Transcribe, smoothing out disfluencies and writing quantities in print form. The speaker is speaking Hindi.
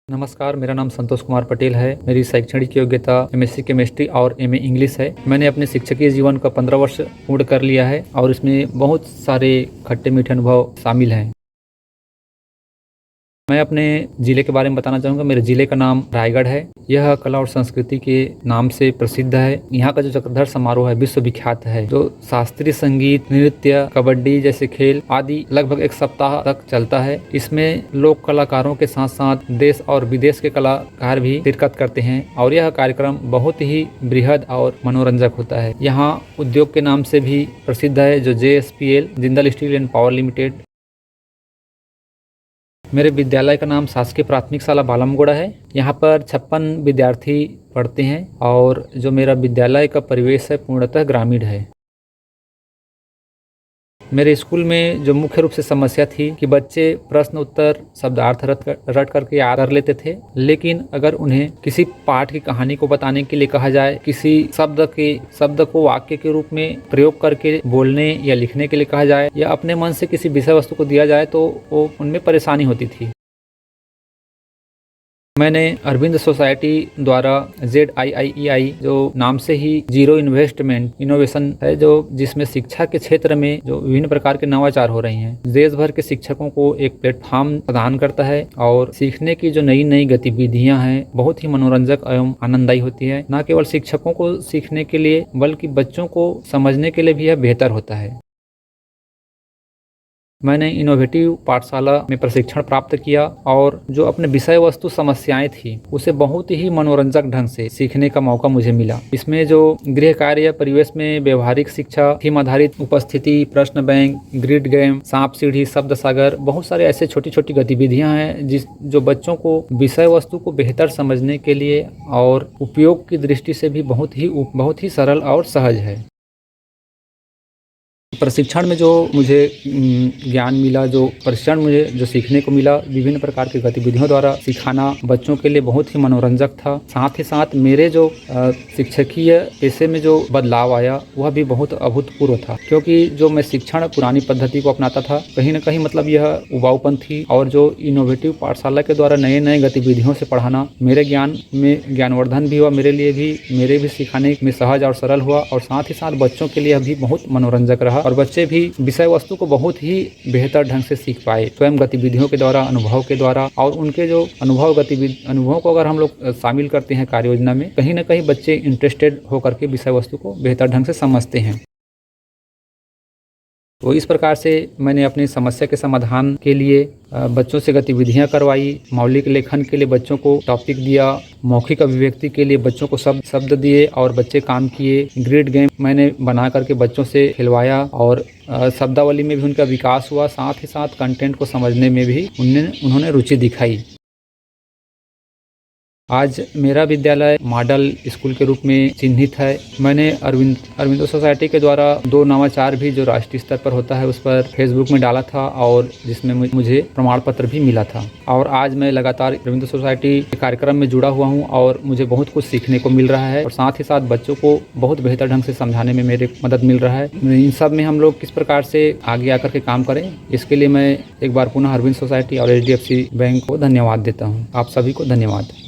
नमस्कार, मेरा नाम संतोष कुमार पटेल है। मेरी शैक्षणिक योग्यता एमएससी केमिस्ट्री और एमए इंग्लिश है। मैंने अपने शिक्षकीय जीवन का 15 वर्ष पूर्ण कर लिया है और इसमें बहुत सारे खट्टे मीठे अनुभव शामिल हैं। मैं अपने ज़िले के बारे में बताना चाहूँगा। मेरे ज़िले का नाम रायगढ़ है। यह कला और संस्कृति के नाम से प्रसिद्ध है। यहाँ का जो चक्रधर समारोह है विश्व विख्यात है, जो शास्त्रीय संगीत, नृत्य, कबड्डी जैसे खेल आदि लगभग एक सप्ताह तक चलता है। इसमें लोक कलाकारों के साथ साथ देश और विदेश के कलाकार भी शिरकत करते हैं और यह कार्यक्रम बहुत ही बृहद और मनोरंजक होता है। यहाँ उद्योग के नाम से भी प्रसिद्ध है, जो JSPL Jindal steel and power limited. मेरे विद्यालय का नाम शासकीय प्राथमिक शाला बालमगोड़ा है। यहाँ पर 56 विद्यार्थी पढ़ते हैं और जो मेरा विद्यालय का परिवेश है पूर्णतः ग्रामीण है। मेरे स्कूल में जो मुख्य रूप से समस्या थी कि बच्चे प्रश्न उत्तर शब्दार्थ रट करके याद कर लेते थे, लेकिन अगर उन्हें किसी पाठ की कहानी को बताने के लिए कहा जाए, किसी शब्द को वाक्य के रूप में प्रयोग करके बोलने या लिखने के लिए कहा जाए, या अपने मन से किसी विषय वस्तु को दिया जाए तो वो उनमें परेशानी होती थी। मैंने अरविंद सोसाइटी द्वारा ZIIEI जो नाम से ही जीरो इन्वेस्टमेंट इनोवेशन है, जो जिसमें शिक्षा के क्षेत्र में जो विभिन्न प्रकार के नवाचार हो रही हैं, देश भर के शिक्षकों को एक प्लेटफॉर्म प्रदान करता है और सीखने की जो नई नई गतिविधियां हैं बहुत ही मनोरंजक एवं आनंददायी होती है। न केवल शिक्षकों को सीखने के लिए बल्कि बच्चों को समझने के लिए भी यह बेहतर होता है। मैंने इनोवेटिव पाठशाला में प्रशिक्षण प्राप्त किया और जो अपने विषय वस्तु समस्याएं थी उसे बहुत ही मनोरंजक ढंग से सीखने का मौका मुझे मिला। इसमें जो गृह कार्य परिवेश में व्यवहारिक शिक्षा, थीम आधारित उपस्थिति, प्रश्न बैंक, ग्रिड गेम, सांप सीढ़ी, शब्द सागर, बहुत सारे ऐसे छोटी छोटी गतिविधियां हैं जो बच्चों को विषय वस्तु को बेहतर समझने के लिए और उपयोग की दृष्टि से भी बहुत ही सरल और सहज है। प्रशिक्षण में जो मुझे ज्ञान मिला, जो प्रशिक्षण मुझे जो सीखने को मिला, विभिन्न प्रकार की गतिविधियों द्वारा सिखाना बच्चों के लिए बहुत ही मनोरंजक था। साथ ही साथ मेरे जो शिक्षकीय पेशे में जो बदलाव आया वह भी बहुत अभूतपूर्व था, क्योंकि जो मैं शिक्षण पुरानी पद्धति को अपनाता था, कहीं न कहीं मतलब यह उबाऊपन थी, और जो इनोवेटिव पाठशाला के द्वारा नए नए गतिविधियों से पढ़ाना मेरे ज्ञान में ज्ञानवर्धन भी हुआ, मेरे भी सिखाने में सहज और सरल हुआ, और साथ ही साथ बच्चों के लिए भी बहुत मनोरंजक रहा और बच्चे भी विषय वस्तु को बहुत ही बेहतर ढंग से सीख पाए, स्वयं गतिविधियों के द्वारा, अनुभव के द्वारा। और उनके जो अनुभवों को अगर हम लोग शामिल करते हैं कार्य योजना में, कहीं ना कहीं बच्चे इंटरेस्टेड होकर के विषय वस्तु को बेहतर ढंग से समझते हैं। तो इस प्रकार से मैंने अपनी समस्या के समाधान के लिए बच्चों से गतिविधियां करवाई, मौलिक लेखन के लिए बच्चों को टॉपिक दिया, मौखिक अभिव्यक्ति के लिए बच्चों को शब्द दिए और बच्चे काम किए, ग्रिड गेम मैंने बना करके बच्चों से खिलवाया और शब्दावली में भी उनका विकास हुआ, साथ ही साथ कंटेंट को समझने में भी उन्होंने रुचि दिखाई। आज मेरा विद्यालय मॉडल स्कूल के रूप में चिन्हित है। मैंने अरविंदो सोसाइटी के द्वारा 2 नवाचार भी जो राष्ट्रीय स्तर पर होता है उस पर फेसबुक में डाला था और जिसमें मुझे प्रमाण पत्र भी मिला था। और आज मैं लगातार अरविंदो सोसाइटी के कार्यक्रम में जुड़ा हुआ हूं और मुझे बहुत कुछ सीखने को मिल रहा है और साथ ही साथ बच्चों को बहुत बेहतर ढंग से समझाने में मेरी मदद मिल रहा है। इन सब में हम लोग किस प्रकार से आगे आकर के काम करें, इसके लिए मैं एक बार पुनः अरविंद सोसाइटी और HDFC बैंक को धन्यवाद देता हूँ। आप सभी को धन्यवाद।